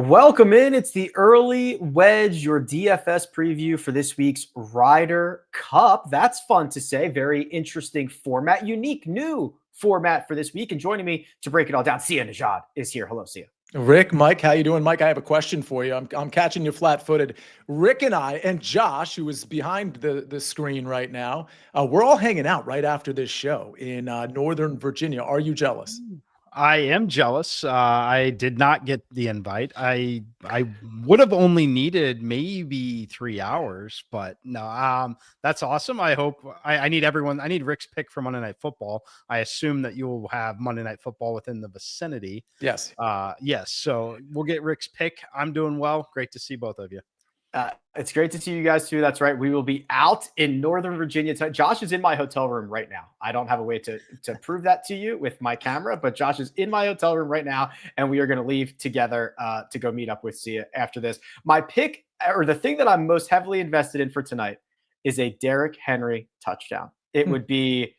Welcome in. It's the early Wedge, your DFS preview for this week's Ryder Cup. That's fun to say. Very interesting format, unique new format for this week. And joining me to break it all down, Sia Nejad is here. Hello, Sia. Rick, Mike, how you doing? Mike, I have a question for you. I'm catching you flat-footed. Rick and I, and Josh, who is behind the screen right now, we're all hanging out right after this show in Northern Virginia. Are you jealous? I am jealous. I did not get the invite. I would have only needed maybe 3 hours, but no. That's awesome. I hope I need everyone. I need Rick's pick for Monday Night Football. I assume that you will have Monday Night Football within the vicinity. Yes. Yes. So we'll get Rick's pick. I'm doing well. Great to see both of you. It's great to see you guys too. That's right. We will be out in Northern Virginia tonight. Josh is in my hotel room right now. I don't have a way to prove that to you with my camera, but Josh is in my hotel room right now, and we are going to leave together to go meet up with Sia after this. My pick, or the thing that I'm most heavily invested in for tonight, is a Derrick Henry touchdown. It would be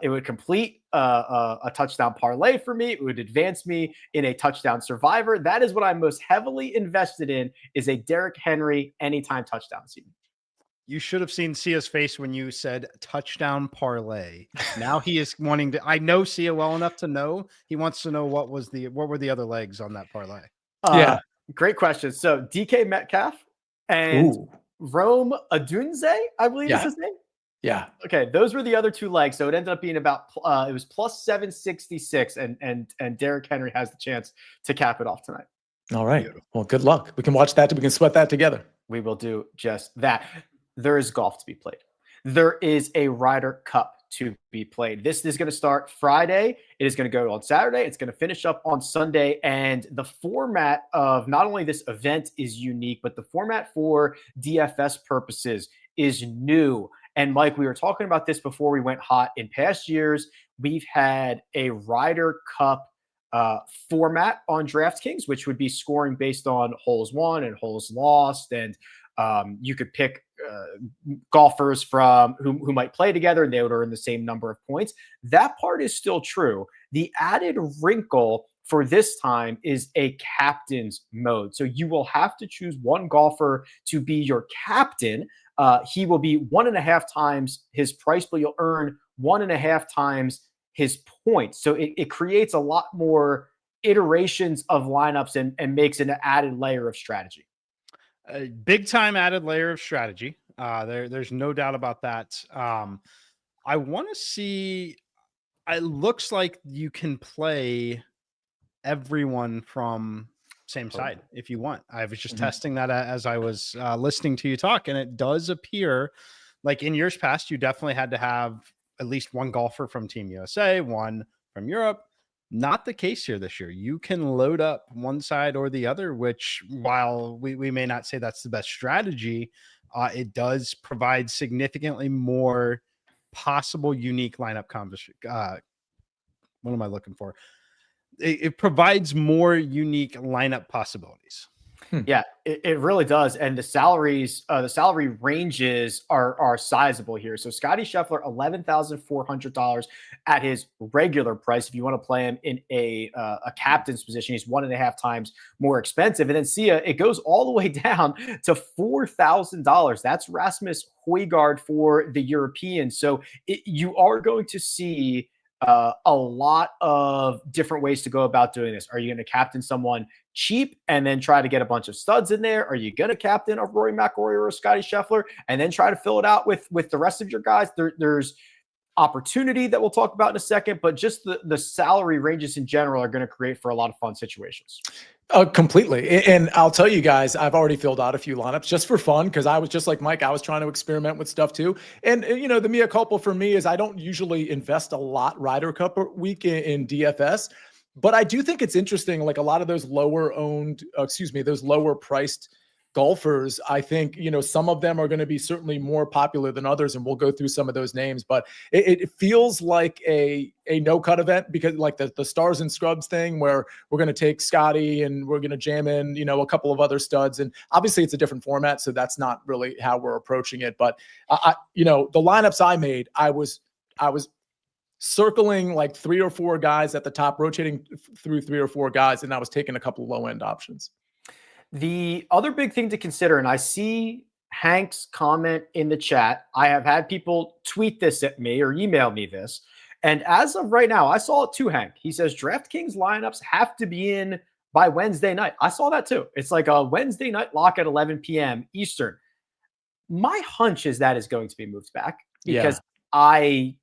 it would complete a touchdown parlay for me. It would advance me in a touchdown survivor. That is what I'm most heavily invested in, is a Derrick Henry anytime touchdown this evening. You should have seen Sia's face when you said touchdown parlay. Now he is wanting to. I know Sia well enough to know he wants to know what were the other legs on that parlay. Yeah, great question. So DK Metcalf and Rome Odunze, I believe is his name. Yeah. Okay, those were the other two legs. So it ended up being about it was plus 766, and Derrick Henry has the chance to cap it off tonight. All right. Well, good luck. We can watch that. We can sweat that together. We will do just that. There is golf to be played. There is a Ryder Cup to be played. This is going to start Friday. It is going to go on Saturday. It's going to finish up on Sunday. And the format of not only this event is unique, but the format for DFS purposes is new. And Mike, we were talking about this before we went hot. In past years, we've had a Ryder Cup format on DraftKings, which would be scoring based on holes won and holes lost. And you could pick golfers from who might play together, and they would earn the same number of points. That part is still true. The added wrinkle for this time is a captain's mode. So you will have to choose one golfer to be your captain. He will be 1.5 times his price, but you'll earn 1.5 times his points. So it creates a lot more iterations of lineups and makes an added layer of strategy. A big time added layer of strategy. There's no doubt about that. I want to see. It looks like you can play everyone from same side if you want. I was just testing that as I was listening to you talk, and it does appear like in years past you definitely had to have at least one golfer from Team USA, one from Europe. Not the case here this year. You can load up one side or the other, which while we may not say that's the best strategy, it does provide significantly more possible unique lineup conversation. What am I looking for? It provides more unique lineup possibilities. Yeah, it really does. And the salary ranges are sizable here. So Scotty Scheffler, $11,400 at his regular price. If you want to play him in a captain's position, he's 1.5 times more expensive. And then Sia, it goes all the way down to $4,000. That's Rasmus Højgaard for the Europeans. So you are going to see a lot of different ways to go about doing this. Are you going to captain someone cheap and then try to get a bunch of studs in there? Are you going to captain a Rory McIlroy or a Scotty Scheffler and then try to fill it out with the rest of your guys? There's opportunity that we'll talk about in a second, but just the salary ranges in general are going to create for a lot of fun situations. Completely. And I'll tell you guys, I've already filled out a few lineups just for fun, because I was just like Mike, I was trying to experiment with stuff too. And, you know, the mea culpa for me is I don't usually invest a lot Ryder Cup week in DFS, but I do think it's interesting. Like a lot of those those lower priced golfers, I think, you know, some of them are going to be certainly more popular than others, and we'll go through some of those names, but it feels like a no-cut event, because like the stars and scrubs thing where we're going to take Scotty and we're going to jam in, you know, a couple of other studs, and obviously it's a different format, so that's not really how we're approaching it. But you know, the lineups I made, I was circling like 3 or 4 guys at the top, rotating through 3 or 4 guys, and I was taking a couple of low-end options. The other big thing to consider, and I see Hank's comment in the chat. I have had people tweet this at me or email me this. And as of right now, I saw it too, Hank. He says DraftKings lineups have to be in by Wednesday night. I saw that too. It's like a Wednesday night lock at 11 p.m. Eastern. My hunch is that is going to be moved back because I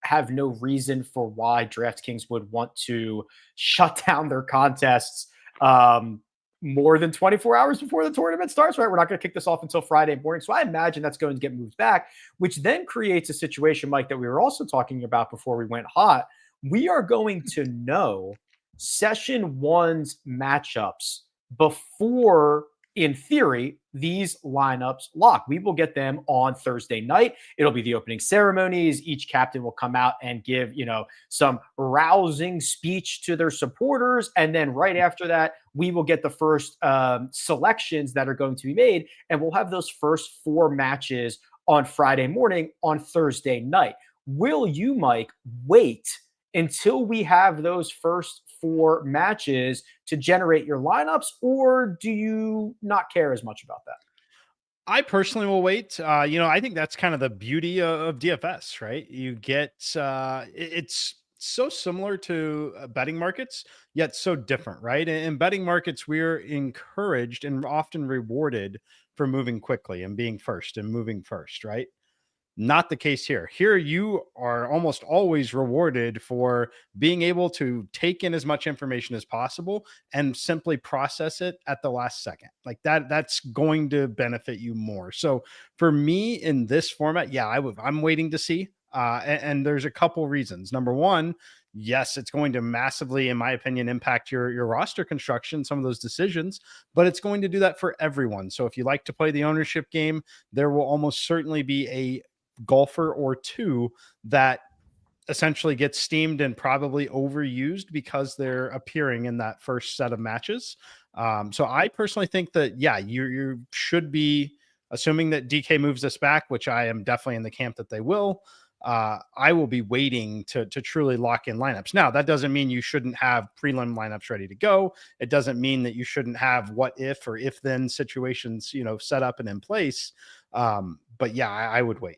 have no reason for why DraftKings would want to shut down their contests more than 24 hours before the tournament starts, right? We're not going to kick this off until Friday morning. So I imagine that's going to get moved back, which then creates a situation, Mike, that we were also talking about before we went hot. We are going to know session one's matchups before, in theory, these lineups lock. We will get them on Thursday night. It'll be the opening ceremonies. Each captain will come out and give, some rousing speech to their supporters. And then right after that, we will get the first selections that are going to be made. And we'll have those first 4 matches on Friday morning on Thursday night. Will you, Mike, wait until we have those first 4 matches to generate your lineups, or do you not care as much about that? I personally will wait. I think that's kind of the beauty of DFS, right? You get it's so similar to betting markets, yet so different, right? In betting markets, we're encouraged and often rewarded for moving quickly and being first and moving first, right? Not the case here. Here, you are almost always rewarded for being able to take in as much information as possible and simply process it at the last second. Like that's going to benefit you more. So for me in this format, I'm waiting to see. And there's a couple reasons. Number one, yes, it's going to massively, in my opinion, impact your roster construction, some of those decisions, but it's going to do that for everyone. So if you like to play the ownership game, there will almost certainly be a golfer or 2 that essentially gets steamed and probably overused because they're appearing in that first set of matches. So I personally think that, you should be assuming that DK moves us back, which I am definitely in the camp that they will. I will be waiting to truly lock in lineups. Now, that doesn't mean you shouldn't have prelim lineups ready to go. It doesn't mean that you shouldn't have what if or if then situations, set up and in place. But I would wait.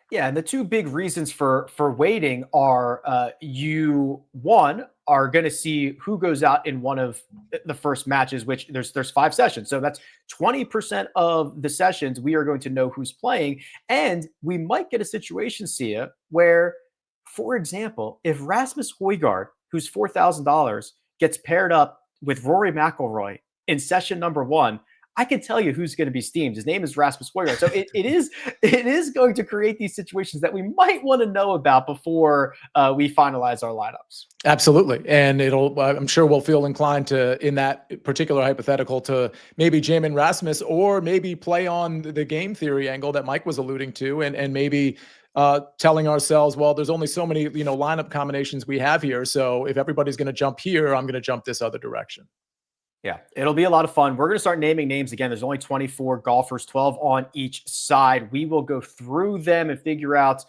Yeah, and the 2 big reasons for waiting are you, one, are going to see who goes out in one of the first matches, which there's 5 sessions. So that's 20% of the sessions we are going to know who's playing. And we might get a situation, Sia, where, for example, if Rasmus Højgaard, who's $4,000, gets paired up with Rory McIlroy in session number 1, I can tell you who's going to be steamed. His name is Rasmus Højgaard. So it is going to create these situations that we might want to know about before we finalize our lineups. Absolutely. And I'm sure we'll feel inclined to, in that particular hypothetical, to maybe Gehman Rasmus, or maybe play on the game theory angle that Mike was alluding to, and maybe telling ourselves, well, there's only so many, lineup combinations we have here. So if everybody's going to jump here, I'm going to jump this other direction. Yeah, it'll be a lot of fun. We're going to start naming names again. There's only 24 golfers, 12 on each side. We will go through them and figure out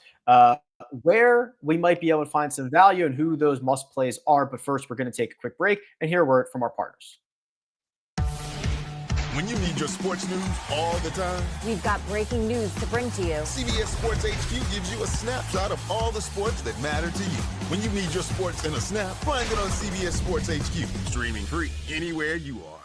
where we might be able to find some value and who those must plays are. But first, we're going to take a quick break and hear a word from our partners. When you need your sports news all the time, we've got breaking news to bring to you. CBS Sports HQ gives you a snapshot of all the sports that matter to you. When you need your sports in a snap, find it on CBS Sports HQ, streaming free anywhere you are.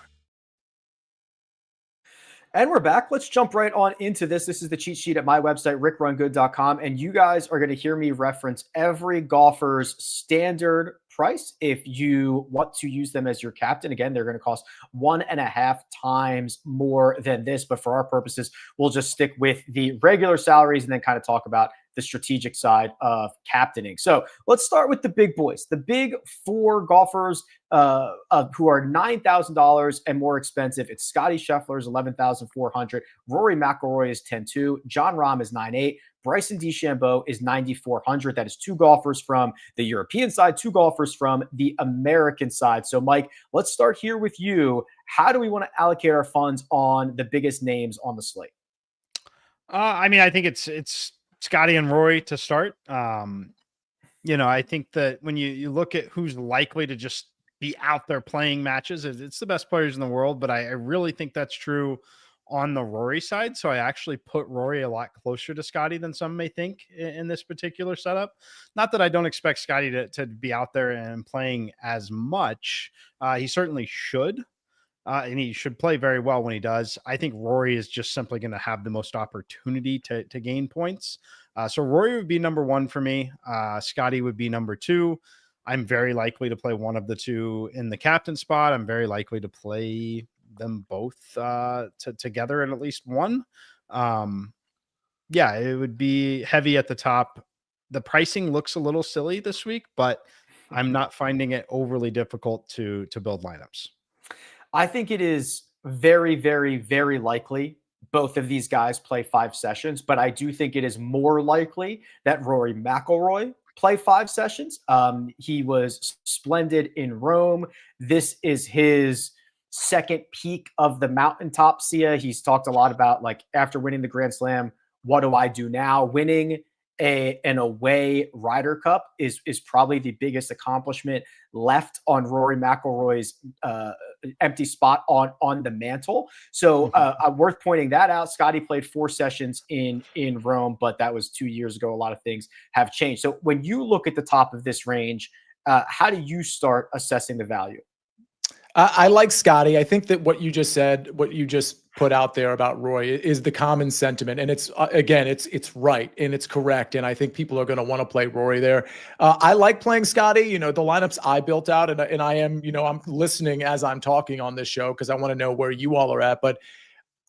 And we're back. Let's jump right on into this. This is the cheat sheet at my website, rickrungood.com. And you guys are going to hear me reference every golfer's standard price. If you want to use them as your captain, again, they're going to cost 1.5 times more than this. But for our purposes, we'll just stick with the regular salaries and then kind of talk about the strategic side of captaining. So let's start with the big boys, the big 4 golfers who are $9,000 and more expensive. It's Scotty Scheffler's $11,400. Rory McIlroy is $10,200. Jon Rahm is $9,800. Bryson DeChambeau is $9,400. That is 2 golfers from the European side, 2 golfers from the American side. So, Mike, let's start here with you. How do we want to allocate our funds on the biggest names on the slate? I think it's Scotty and Rory to start. I think that when you look at who's likely to just be out there playing matches. It's the best players in the world, but I really think that's true on the Rory side. So I actually put Rory a lot closer to Scotty than some may think in this particular setup. Not that I don't expect Scotty to be out there and playing as much. He certainly should. And he should play very well when he does. I think Rory is just simply going to have the most opportunity to gain points. So Rory would be number one for me. Scotty would be number two. I'm very likely to play one of the two in the captain spot. I'm very likely to play them both together in at least one. Yeah, it would be heavy at the top. The pricing looks a little silly this week, but I'm not finding it overly difficult to build lineups. I think it is very, very, very likely both of these guys play 5 sessions, but I do think it is more likely that Rory McIlroy play 5 sessions. He was splendid in Rome. This is his second peak of the mountaintop. Sia, he's talked a lot about, like, after winning the Grand Slam, what do I do now? Winning an away Ryder Cup is probably the biggest accomplishment left on Rory McIlroy's empty spot on the mantle. So worth pointing that out. Scotty played 4 sessions in Rome, but that was 2 years ago. A lot of things have changed. So when you look at the top of this range, how do you start assessing the value? I like Scotty. I think that what you just said, what you just put out there about Roy is the common sentiment. And it's, again, it's right and it's correct. And I think people are going to want to play Rory there. I like playing Scotty. You know, the lineups I built out, and I am, you know, I'm listening as I'm talking on this show because I want to know where you all are at. But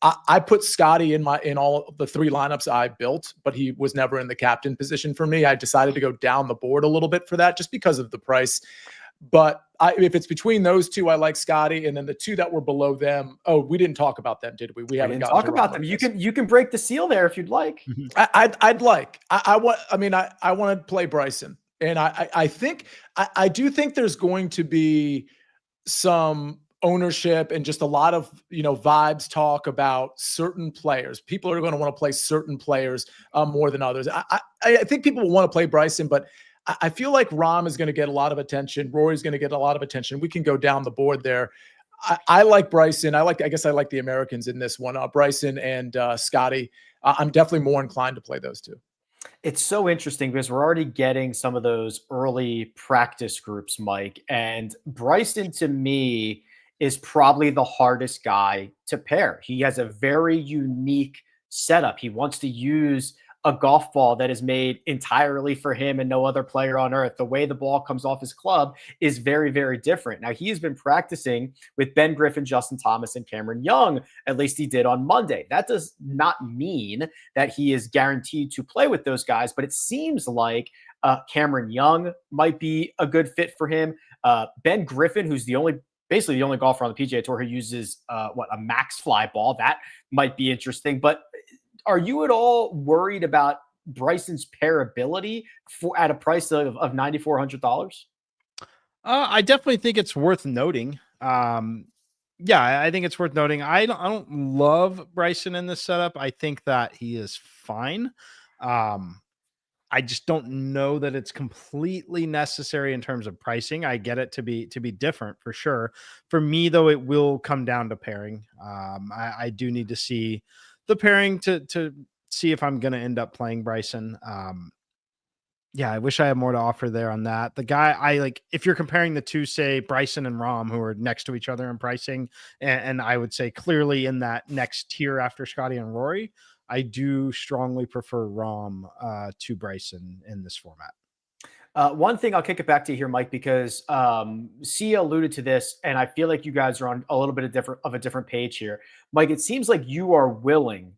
I put Scotty in all of the 3 lineups I built, but he was never in the captain position for me. I decided to go down the board a little bit for that just because of the price. But if it's between those 2, I like Scotty, and then the 2 that were below them. Oh, we didn't talk about them, did we? We haven't gotten talk about them. You can break the seal there if you'd like. I'd like. I want to play Bryson, and I think I do think there's going to be some ownership and just a lot of, you know, vibes talk about certain players. People are going to want to play certain players more than others. I think people will want to play Bryson, but I feel like Rahm is going to get a lot of attention. Rory's going to get a lot of attention. We can go down the board there. I like Bryson. I guess I like the Americans in this one. Bryson and Scotty. I'm definitely more inclined to play those 2. It's so interesting because we're already getting some of those early practice groups, Mike. And Bryson, to me, is probably the hardest guy to pair. He has a very unique setup. He wants to use a golf ball that is made entirely for him and no other player on earth. The way the ball comes off his club is very, very different. Now, he has been practicing with Ben Griffin, Justin Thomas, and Cameron Young. At least he did on Monday. That does not mean that he is guaranteed to play with those guys, but it seems like Cameron Young might be a good fit for him. Ben Griffin, who's basically the only golfer on the PGA Tour who uses a max fly ball, that might be interesting. But are you at all worried about Bryson's pairability at a price of $9,400? I definitely think it's worth noting. Yeah, I think it's worth noting. I don't love Bryson in this setup. I think that he is fine. I just don't know that it's completely necessary in terms of pricing. I get it to be different for sure. For me, though, it will come down to pairing. I do need to see the pairing to see if I'm going to end up playing Bryson. Yeah, I wish I had more to offer there on that. The guy I like, if you're comparing the 2, say Bryson and Rahm, who are next to each other in pricing, and I would say clearly in that next tier after Scotty and Rory, I do strongly prefer Rahm to Bryson in this format. One thing I'll kick it back to here, Mike, because Sia alluded to this, and I feel like you guys are on a little bit of a different page here. Mike, it seems like you are willing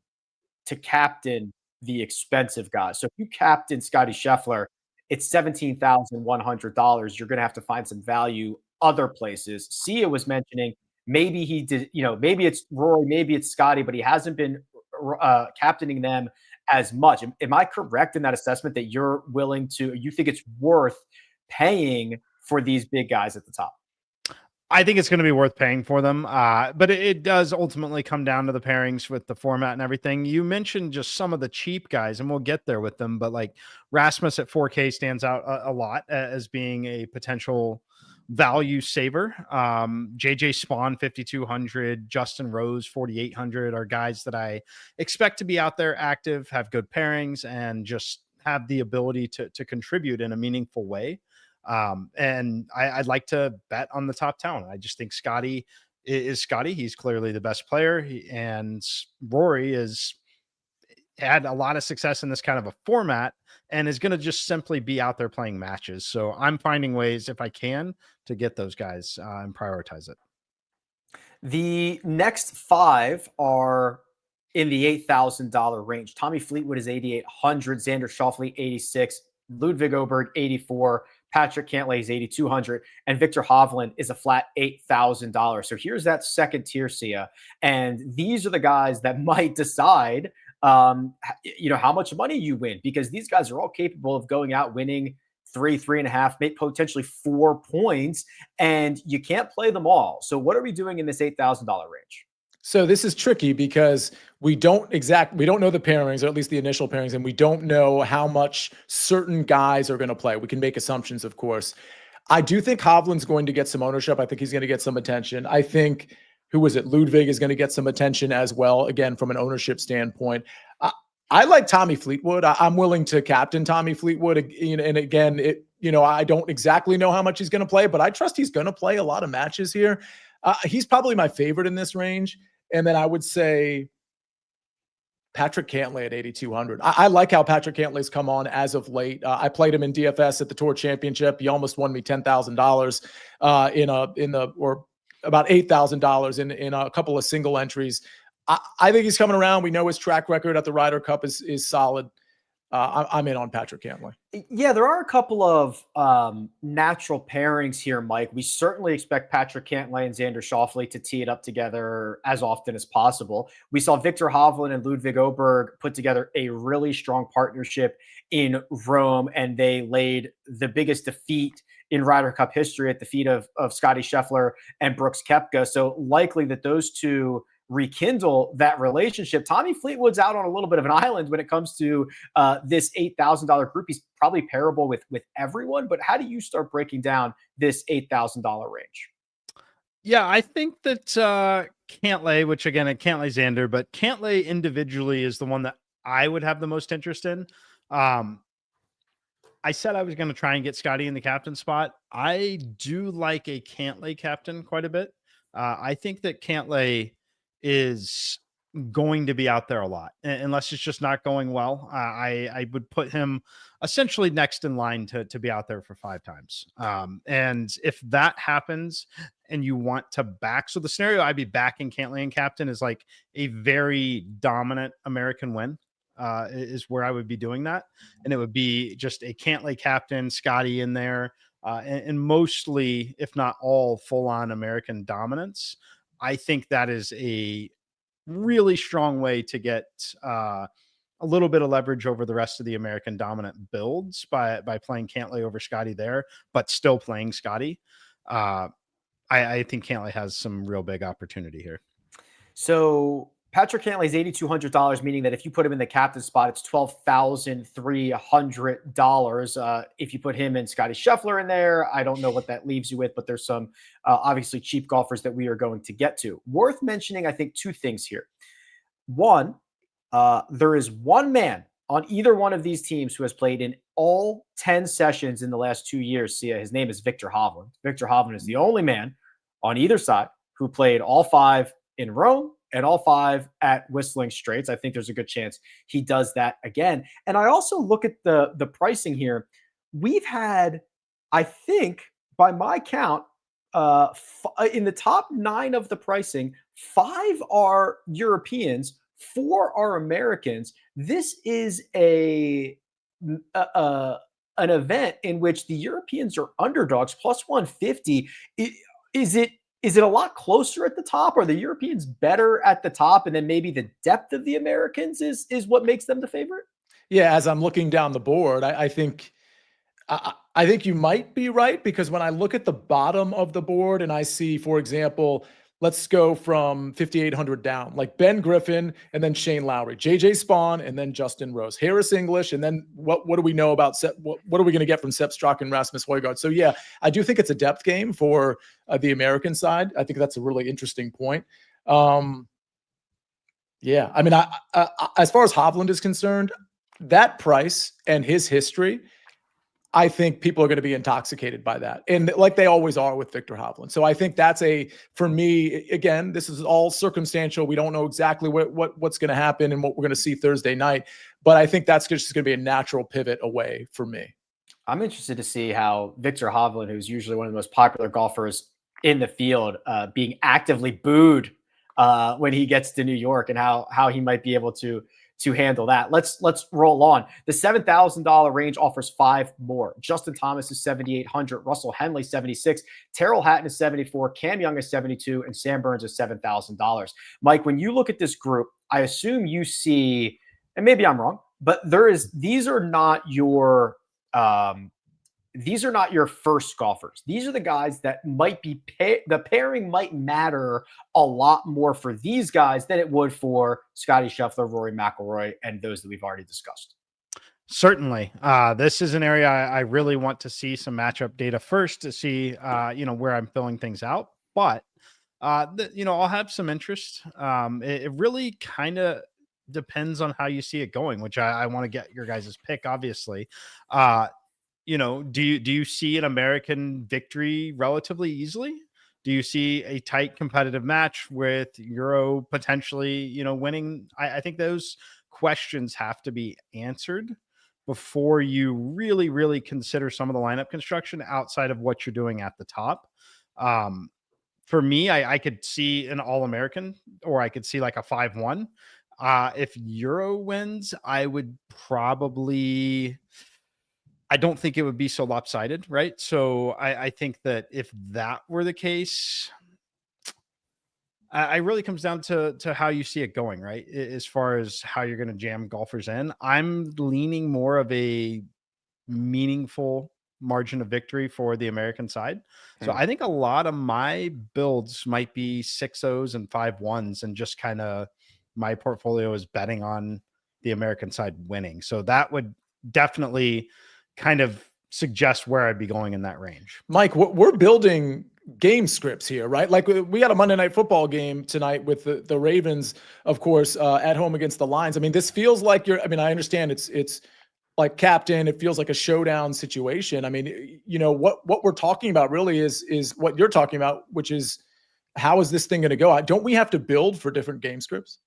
to captain the expensive guys. So if you captain Scotty Scheffler, it's $17,100. You're going to have to find some value other places. Sia was mentioning maybe he did, maybe it's Rory, maybe it's Scotty, but he hasn't been captaining them as much. Am I correct in that assessment that you think it's worth paying for these big guys at the top? I think it's going to be worth paying for them. But it does ultimately come down to the pairings with the format and everything. You mentioned just some of the cheap guys, and we'll get there with them, but like Rasmus at 4K stands out a lot as being a potential value saver. JJ Spawn 5,200, Justin Rose 4,800 are guys that I expect to be out there active, have good pairings, and just have the ability to contribute in a meaningful way. And I'd like to bet on the top talent. I just think Scotty is Scotty. He's clearly the best player, and Rory is had a lot of success in this kind of a format and is going to just simply be out there playing matches. So I'm finding ways, if I can, to get those guys and prioritize it. The next 5 are in the $8,000 range. Tommy Fleetwood is 8,800, Xander Schauffele 86, Ludwig Oberg 84, Patrick Cantlay is 8,200, and Victor Hovland is a flat $8,000. So here's that second tier, Sia, and these are the guys that might decide how much money you win, because these guys are all capable of going out winning 3.5, maybe potentially 4 points, and you can't play them all. So what are we doing in this $8,000 range? So this is tricky because we don't know the pairings, or at least the initial pairings, and we don't know how much certain guys are going to play. We can make assumptions, of course. I do think Hovland's going to get some ownership. I think he's going to get some attention. I think, Ludwig is going to get some attention as well, again, from an ownership standpoint. I like Tommy Fleetwood. I'm willing to captain Tommy Fleetwood. And again, I don't exactly know how much he's going to play, but I trust he's going to play a lot of matches here. He's probably my favorite in this range. And then I would say Patrick Cantlay at 8,200. I like how Patrick Cantlay's come on as of late. I played him in DFS at the Tour Championship. He almost won me $10,000 or about $8,000 in a couple of single entries. I think he's coming around. We know his track record at the Ryder Cup is solid. I'm in on Patrick Cantlay. Yeah, there are a couple of natural pairings here, Mike. We certainly expect Patrick Cantlay and Xander Schauffele to tee it up together as often as possible. We saw Victor Hovland and Ludwig Oberg put together a really strong partnership in Rome, and they laid the biggest defeat in Ryder Cup history at the feet of Scotty Scheffler and Brooks Koepka. So likely that those two rekindle that relationship. Tommy Fleetwood's out on a little bit of an island when it comes to this $8,000 group. He's probably pairable with everyone, but how do you start breaking down this $8,000 range? Yeah, I think that Cantlay, which again, Cantlay Xander, but Cantlay individually is the one that I would have the most interest in. I said I was going to try and get Scotty in the captain spot. I do like a Cantlay captain quite a bit. I think that Cantlay is going to be out there a lot, unless it's just not going well. I would put him essentially next in line to be out there for 5 times. And if that happens and you want to back, so the scenario I'd be backing Cantlay and captain is like a very dominant American win. Is where I would be doing that. And it would be just a Cantlay captain, Scotty in there, and mostly, if not all, full-on American dominance. I think that is a really strong way to get a little bit of leverage over the rest of the American dominant builds by playing Cantlay over Scotty there, but still playing Scotty. I think Cantlay has some real big opportunity here. So Patrick Cantlay is $8,200, meaning that if you put him in the captain spot, it's $12,300. If you put him and Scotty Scheffler in there, I don't know what that leaves you with, but there's some obviously cheap golfers that we are going to get to. Worth mentioning, I think, 2 things here. One, there is one man on either one of these teams who has played in all 10 sessions in the last 2 years. Sia, his name is Victor Hovland. Victor Hovland is the only man on either side who played all 5 in Rome and all 5 at Whistling Straits. I think there's a good chance he does that again. And I also look at the pricing here. We've had, I think, by my count, in the top 9 of the pricing, 5 are Europeans, 4 are Americans. This is an event in which the Europeans are underdogs, plus 150. Is it a lot closer at the top? Are the Europeans better at the top? And then maybe the depth of the Americans is what makes them the favorite? Yeah, as I'm looking down the board, I think you might be right, because when I look at the bottom of the board and I see, for example, let's go from 5,800 down, like Ben Griffin and then Shane Lowry, JJ Spawn and then Justin Rose, Harris English, and then what do we know about what are we going to get from Sepp Strock and Rasmus Højgaard? So yeah, I do think it's a depth game for the American side. I think that's a really interesting point. Yeah, I mean, I as far as Hovland is concerned, that price and his history, I think people are going to be intoxicated by that. And like they always are with Victor Hovland. So I think that's for me, again, this is all circumstantial. We don't know exactly what's going to happen and what we're going to see Thursday night. But I think that's just going to be a natural pivot away for me. I'm interested to see how Victor Hovland, who's usually one of the most popular golfers in the field, being actively booed when he gets to New York, and how he might be able to handle that. Let's roll on. The $7,000 range offers 5 more. Justin Thomas is 7,800, Russell Henley 76, Terrell Hatton is 74, Cam Young is 72, and Sam Burns is $7,000. Mike, when you look at this group, I assume you see, and maybe I'm wrong, but these are not your first golfers. These are the guys that might be the pairing might matter a lot more for these guys than it would for Scottie Scheffler, Rory McIlroy, and those that we've already discussed. Certainly. This is an area I really want to see some matchup data first to see, where I'm filling things out. But, I'll have some interest. It really kind of depends on how you see it going, which I want to get your guys' pick, obviously. Do you see an American victory relatively easily? Do you see a tight competitive match with Euro potentially, winning? I think those questions have to be answered before you really, really consider some of the lineup construction outside of what you're doing at the top. For me, I could see an All-American, or I could see like a 5-1. If Euro wins, I would probably... I don't think it would be so lopsided, right? So I think that if that were the case, I really comes down to how you see it going, right? As far as how you're going to jam golfers in. I'm leaning more of a meaningful margin of victory for the American side. So I think a lot of my builds might be 6-0s and 5-1s, and just kind of my portfolio is betting on the American side winning. So that would definitely kind of suggest where I'd be going in that range. Mike, we're building game scripts here, right? Like we got a Monday Night Football game tonight with the Ravens, of course, at home against the Lions. I mean, this feels like I understand it's like captain. It feels like a showdown situation. I mean, what we're talking about really is what you're talking about, which is how is this thing going to go? Don't we have to build for different game scripts?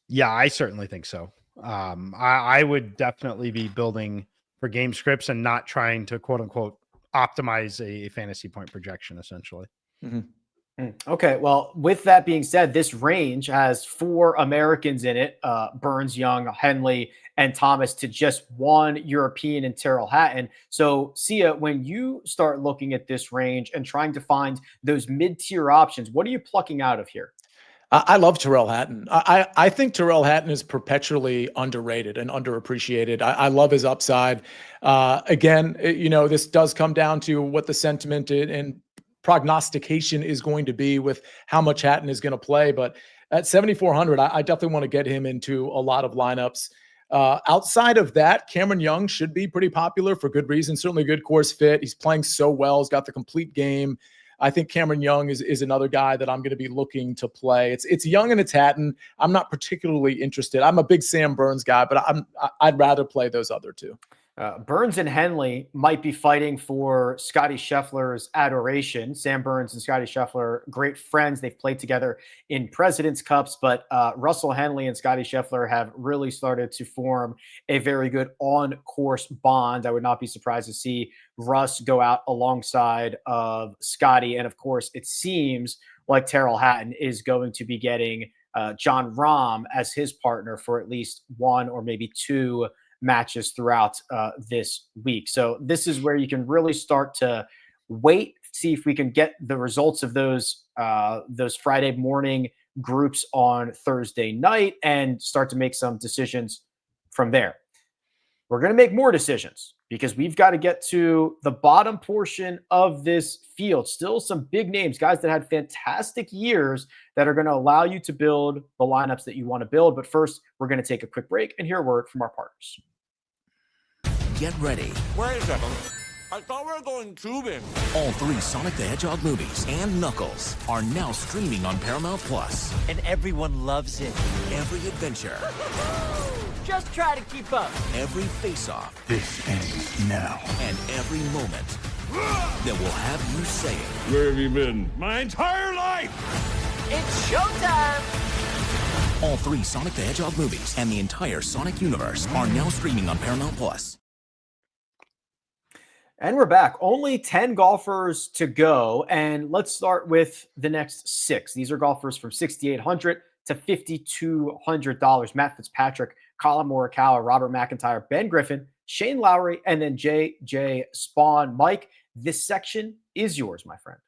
Yeah, I certainly think so. I would definitely be building for game scripts and not trying to quote unquote optimize a fantasy point projection, essentially. Mm-hmm. Okay. Well, with that being said, this range has 4 Americans in it, Burns, Young, Henley, and Thomas, to just 1 European and Terrell Hatton. So Sia, when you start looking at this range and trying to find those mid-tier options, what are you plucking out of here? I love Terrell Hatton. I think Terrell Hatton is perpetually underrated and underappreciated. I love his upside. Again, this does come down to what the sentiment and prognostication is going to be with how much Hatton is going to play. But at 7,400, I definitely want to get him into a lot of lineups. Outside of that, Cameron Young should be pretty popular for good reason. Certainly a good course fit. He's playing so well. He's got the complete game. I think Cameron Young is another guy that I'm going to be looking to play. It's Young and it's Hatton. I'm not particularly interested. I'm a big Sam Burns guy, but I'd rather play those other 2. Burns and Henley might be fighting for Scottie Scheffler's adoration. Sam Burns and Scottie Scheffler, great friends. They've played together in President's Cups, but Russell Henley and Scottie Scheffler have really started to form a very good on-course bond. I would not be surprised to see Russ go out alongside of Scottie. And of course, it seems like Terrell Hatton is going to be getting Jon Rahm as his partner for at least 1 or maybe 2 matches throughout this week. So this is where you can really start to wait, see if we can get the results of those Friday morning groups on Thursday night, and start to make some decisions from there. We're going to make more decisions because we've got to get to the bottom portion of this field. Still some big names, guys that had fantastic years that are going to allow you to build the lineups that you want to build. But first, we're going to take a quick break and hear a word from our partners. Get ready. Wait a second. I thought we were going tubing. All 3 Sonic the Hedgehog movies and Knuckles are now streaming on Paramount Plus. And everyone loves it. Every adventure, Just try to keep up. every face-off, This ends now. and every moment that will have you saying, Where have you been? My entire life! It's showtime! all 3 Sonic the Hedgehog movies and the entire Sonic universe are now streaming on Paramount Plus. And we're back. Only 10 golfers to go. And let's start with the next 6. These are golfers from $6,800 to $5,200. Matt Fitzpatrick, Colin Morikawa, Robert McIntyre, Ben Griffin, Shane Lowry, and then JJ Spawn. Mike, this section is yours, my friend.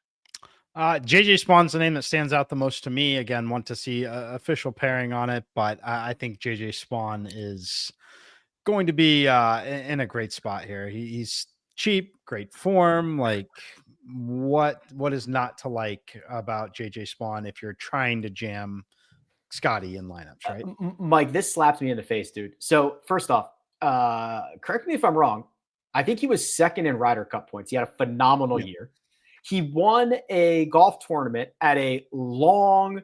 JJ Spawn's the name that stands out the most to me. Again, want to see official pairing on it, but I think JJ Spawn is going to be in a great spot here. He's cheap, great form. Like, what is not to like about JJ Spawn if you're trying to jam Scotty in lineups, right? Mike, this slaps me in the face, dude. So first off, correct me if I'm wrong. I think he was second in Ryder Cup points. He had a phenomenal year. He won a golf tournament at a long,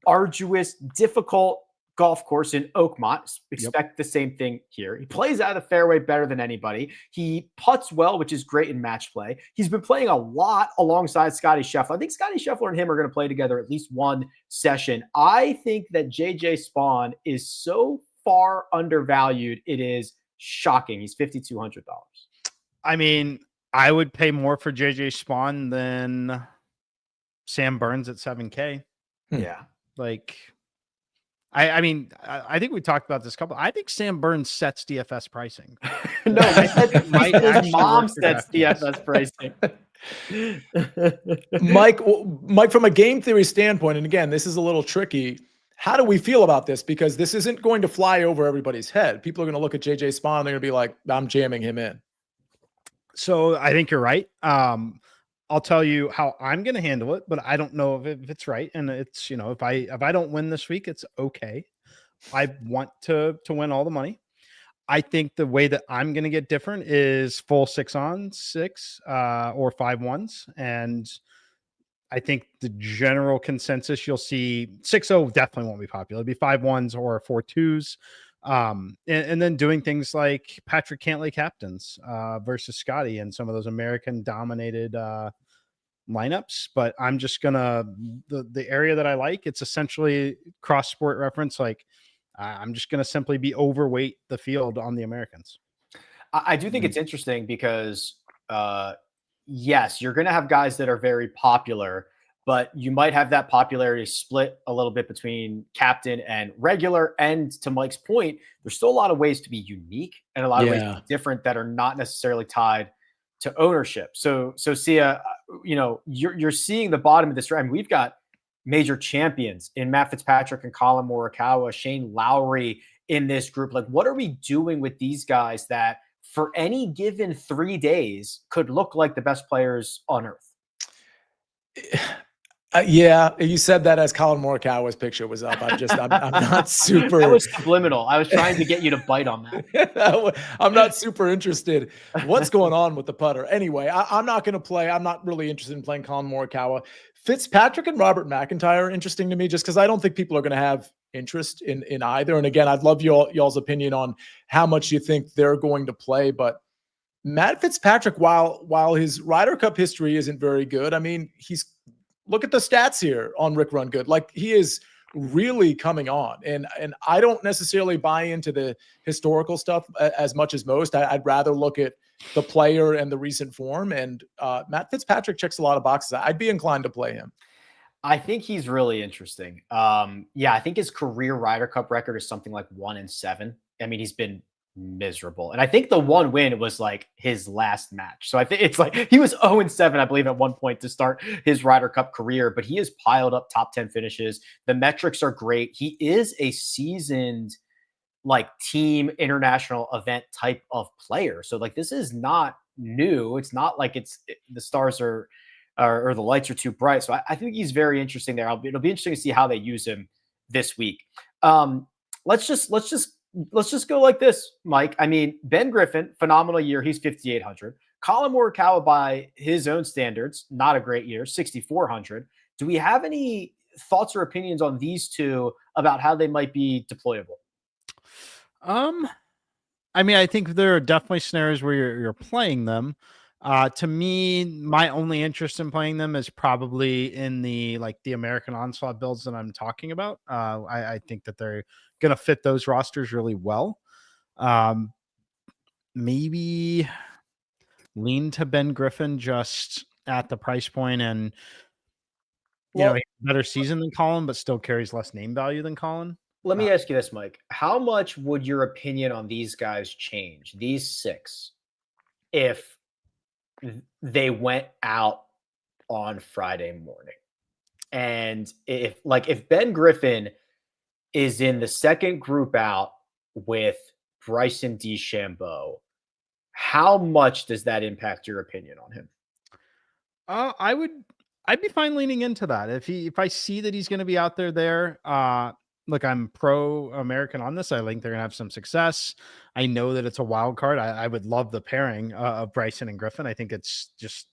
arduous, difficult golf course in Oakmont. Expect the same thing here. He plays out of the fairway better than anybody. He putts well, which is great in match play. He's been playing a lot alongside Scotty Scheffler. I think Scotty Scheffler and him are going to play together at least one session. I think that JJ Spawn is so far undervalued. It is shocking. He's $5,200. I mean, I would pay more for JJ Spawn than Sam Burns at 7K. Yeah. Like, I mean, I think we talked about this couple. I think Sam Burns sets DFS pricing. No, I said his mom work for sets DFS. DFS pricing. Mike, from a game theory standpoint, and again, this is a little tricky. How do we feel about this? Because this isn't going to fly over everybody's head. People are going to look at JJ Spawn. They're going to be like, I'm jamming him in. So I think you're right. I'll tell you how I'm going to handle it, but I don't know if it's right. And it's, you know, if I don't win this week, it's okay. I want to win all the money. I think the way that I'm going to get different is full 6-on-6 or 5-1s. And I think the general consensus you'll see 6-0 definitely won't be popular. It'll be 5-1s or 4-2s. And then doing things like Patrick Cantlay captains versus Scotty and some of those American dominated lineups. But I'm just gonna the area that I like, it's essentially cross sport reference. Like I'm just gonna simply be overweight the field on the Americans. I do think it's interesting because yes, you're gonna have guys that are very popular, but you might have that popularity split a little bit between captain and regular. And to Mike's point, there's still a lot of ways to be unique and a lot of ways to be different that are not necessarily tied to ownership. So Sia, you know, you're seeing the bottom of this. I mean, we've got major champions in Matt Fitzpatrick and Colin Morikawa, Shane Lowry in this group. Like, what are we doing with these guys that for any given 3 days could look like the best players on earth? Yeah, you said that as Colin Morikawa's picture was up. I'm not super. That was subliminal. I was trying to get you to bite on that. I'm not super interested. What's going on with the putter? Anyway, I'm not going to play. I'm not really interested in playing Colin Morikawa. Fitzpatrick and Robert McIntyre are interesting to me just because I don't think people are going to have interest in either. And again, I'd love y'all's opinion on how much you think they're going to play. But Matt Fitzpatrick, while his Ryder Cup history isn't very good, I mean, look at the stats here on Rick Run Good. Like, he is really coming on. And I don't necessarily buy into the historical stuff as much as most. I'd rather look at the player and the recent form. And Matt Fitzpatrick checks a lot of boxes. I'd be inclined to play him. I think he's really interesting. Yeah, I think his career Ryder Cup record is something like 1-7. I mean, he's been miserable. And I think the one win was like his last match. So I think it's like he was 0-7, I believe, at one point to start his Ryder Cup career, but he has piled up top 10 finishes. The metrics are great. He is a seasoned like team international event type of player. So like this is not new. It's not like the stars are or the lights are too bright. So I think he's very interesting there. It'll be interesting to see how they use him this week. Let's just go like this, Mike. I mean, Ben Griffin, phenomenal year. He's 5,800. Colin Morikawa, by his own standards, not a great year, 6,400. Do we have any thoughts or opinions on these two about how they might be deployable? I mean, I think there are definitely scenarios where you're playing them. To me, my only interest in playing them is probably in the American Onslaught builds that I'm talking about. I think that they're going to fit those rosters really well. Maybe lean to Ben Griffin just at the price point, and he has a better season than Colin, but still carries less name value than Colin. Let me ask you this, Mike. How much would your opinion on these guys change, these six, if they went out on Friday morning? And if Ben Griffin is in the second group out with Bryson DeChambeau, how much does that impact your opinion on him? I'd be fine leaning into that. If I see that he's going to be out there, look, I'm pro American on this. I think they're going to have some success. I know that it's a wild card. I would love the pairing of Bryson and Griffin. I think it's just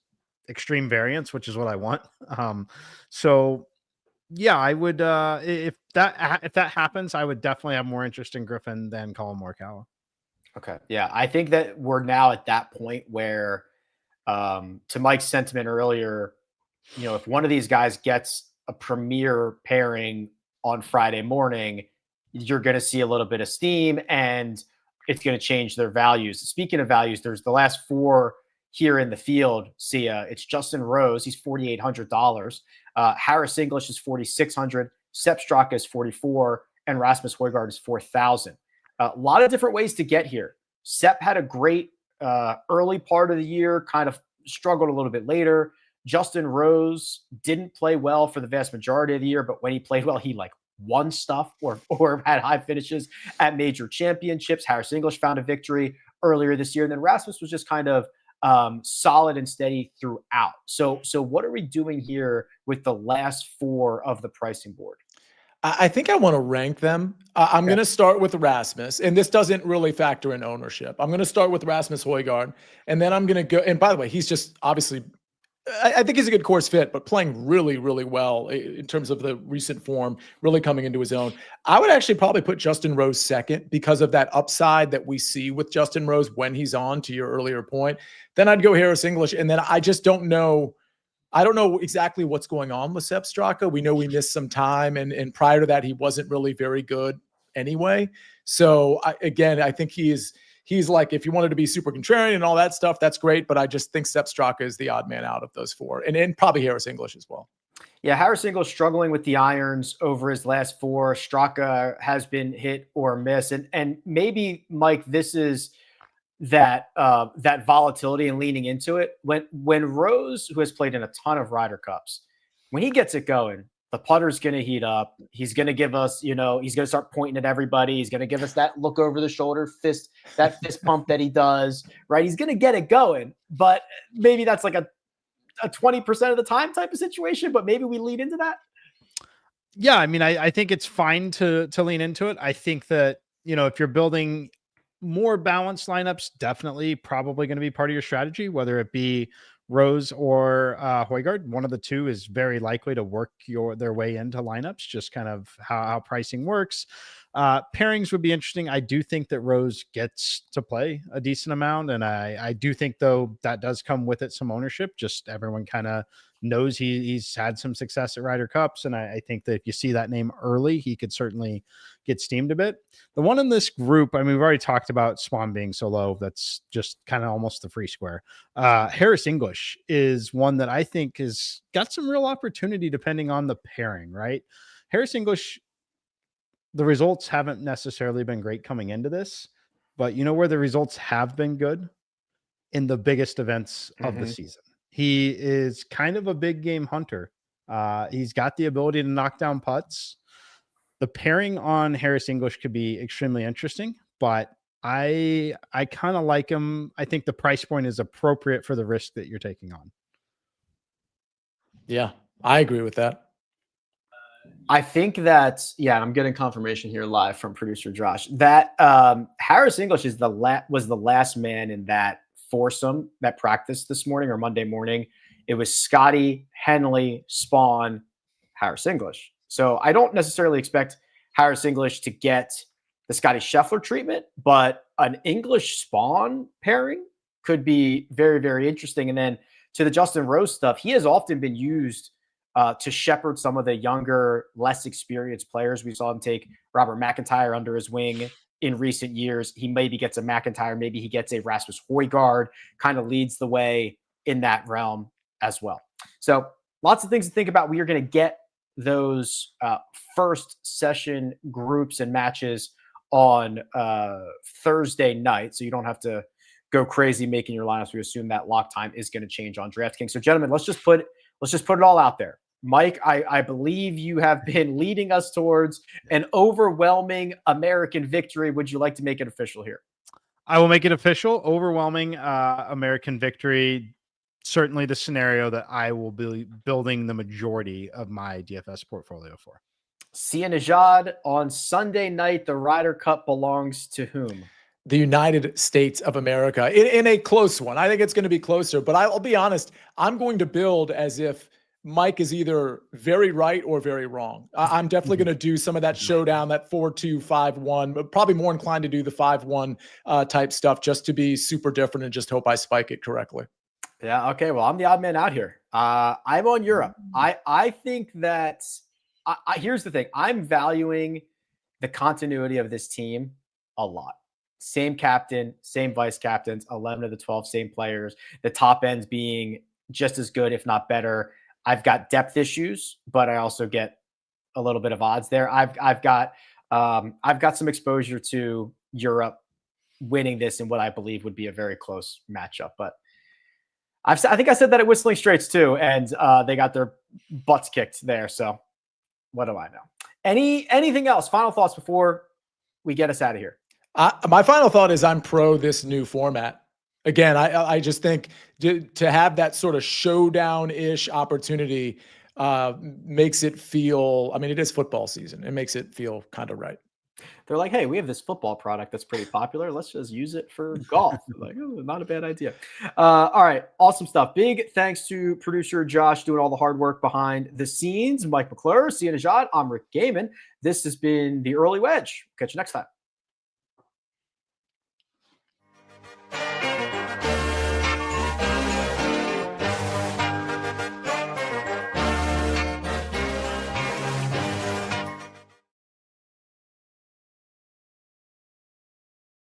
extreme variance, which is what I want. So yeah, I would, if that happens, I would definitely have more interest in Griffin than Colin Morikawa. Okay. Yeah. I think that we're now at that point where, to Mike's sentiment earlier, if one of these guys gets a premier pairing on Friday morning, you're going to see a little bit of steam and it's going to change their values. Speaking of values, there's the last four here in the field. It's Justin Rose. He's $4,800. Harris English is $4,600. Sepp Straka is $4,400 and Rasmus Højgaard is $4,000. A lot of different ways to get here. Sepp had a great early part of the year, kind of struggled a little bit later. Justin Rose didn't play well for the vast majority of the year, but when he played well, he won stuff or had high finishes at major championships. Harris English found a victory earlier this year. And then Rasmus was just kind of solid and steady throughout. So what are we doing here with the last four of the pricing board? I think I want to rank them. I'm going to start with Rasmus, and this doesn't really factor in ownership. I'm going to start with Rasmus Højgaard, and then I'm going to go. And by the way, he's just obviously, I think he's a good course fit, but playing really, really well in terms of the recent form, really coming into his own. I would actually probably put Justin Rose second because of that upside that we see with Justin Rose when he's on, to your earlier point. Then I'd go Harris English, and then I just don't know. I don't know exactly what's going on with Sepp Straka. We know we missed some time, and prior to that, he wasn't really very good anyway. So I think he's like, if you wanted to be super contrarian and all that stuff, that's great. But I just think Sepp Straka is the odd man out of those four, and probably Harris English as well. Yeah, Harris English struggling with the irons over his last four. Straka has been hit or miss, and maybe, Mike, this is that volatility and leaning into it. When Rose, who has played in a ton of Ryder Cups, when he gets it going, the putter's going to heat up. He's going to give us, he's going to start pointing at everybody. He's going to give us that look over the shoulder fist pump that he does, right? He's going to get it going, but maybe that's like a 20% of the time type of situation, but maybe we lean into that. Yeah. I mean, I think it's fine to lean into it. I think that, if you're building more balanced lineups, definitely probably going to be part of your strategy, whether it be Rose or Højgaard. One of the two is very likely to work their way into lineups, just kind of how pricing works. Pairings would be interesting. I do think that Rose gets to play a decent amount, and I do think, though, that does come with it some ownership. Just everyone kind of knows he's had some success at Ryder Cups, and I think that if you see that name early, he could certainly get steamed a bit. The one in this group, I mean, we've already talked about Swan being so low. That's just kind of almost the free square. Harris English is one that I think has got some real opportunity depending on the pairing, right? Harris English, the results haven't necessarily been great coming into this, but where the results have been good? In the biggest events of the season. He is kind of a big game hunter. He's got the ability to knock down putts. The pairing on Harris English could be extremely interesting, but I kind of like him. I think the price point is appropriate for the risk that you're taking on. Yeah, I agree with that. I think that, yeah, I'm getting confirmation here live from producer Josh that Harris English was the last man in that foursome that practiced this morning or Monday morning. It was Scotty, Henley, Spawn, Harris English. So I don't necessarily expect Harris English to get the Scotty Scheffler treatment, but an English Spawn pairing could be very, very interesting. And then to the Justin Rose stuff, he has often been used to shepherd some of the younger, less experienced players. We saw him take Robert McIntyre under his wing in recent years. He maybe gets a McIntyre, maybe he gets a Rasmus Højgaard, kind of leads the way in that realm as well. So lots of things to think about. We are going to get those first session groups and matches on Thursday night, so you don't have to go crazy making your lineups. We assume that lock time is going to change on DraftKings. So gentlemen, let's just put it all out there. Mike, I believe you have been leading us towards an overwhelming American victory. Would you like to make it official here? I will make it official. Overwhelming American victory. Certainly the scenario that I will be building the majority of my DFS portfolio for. Nejad, on Sunday night, the Ryder Cup belongs to whom? The United States of America in a close one. I think it's going to be closer, but I'll be honest. I'm going to build as if Mike is either very right or very wrong. I'm definitely going to do some of that showdown, that 4-2, 5-1, but probably more inclined to do the 5-1 type stuff just to be super different and just hope I spike it correctly. Yeah. Okay. Well, I'm the odd man out here. I'm on Europe. I think that here's the thing. I'm valuing the continuity of this team a lot. Same captain, same vice captains, 11 of the 12 same players, the top ends being just as good, if not better. I've got depth issues, but I also get a little bit of odds there. I've got some exposure to Europe winning this in what I believe would be a very close matchup. But I think I said that at Whistling Straits too, and they got their butts kicked there. So what do I know? Anything else? Final thoughts before we get us out of here? My final thought is I'm pro this new format. Again, I just think to have that sort of showdown-ish opportunity makes it feel, I mean, it is football season. It makes it feel kind of right. They're like, hey, we have this football product that's pretty popular. Let's just use it for golf. Like, oh, not a bad idea. All right. Awesome stuff. Big thanks to producer Josh doing all the hard work behind the scenes. Mike McClure, Nejad, I'm Rick Gehman. This has been the Early Wedge. Catch you next time.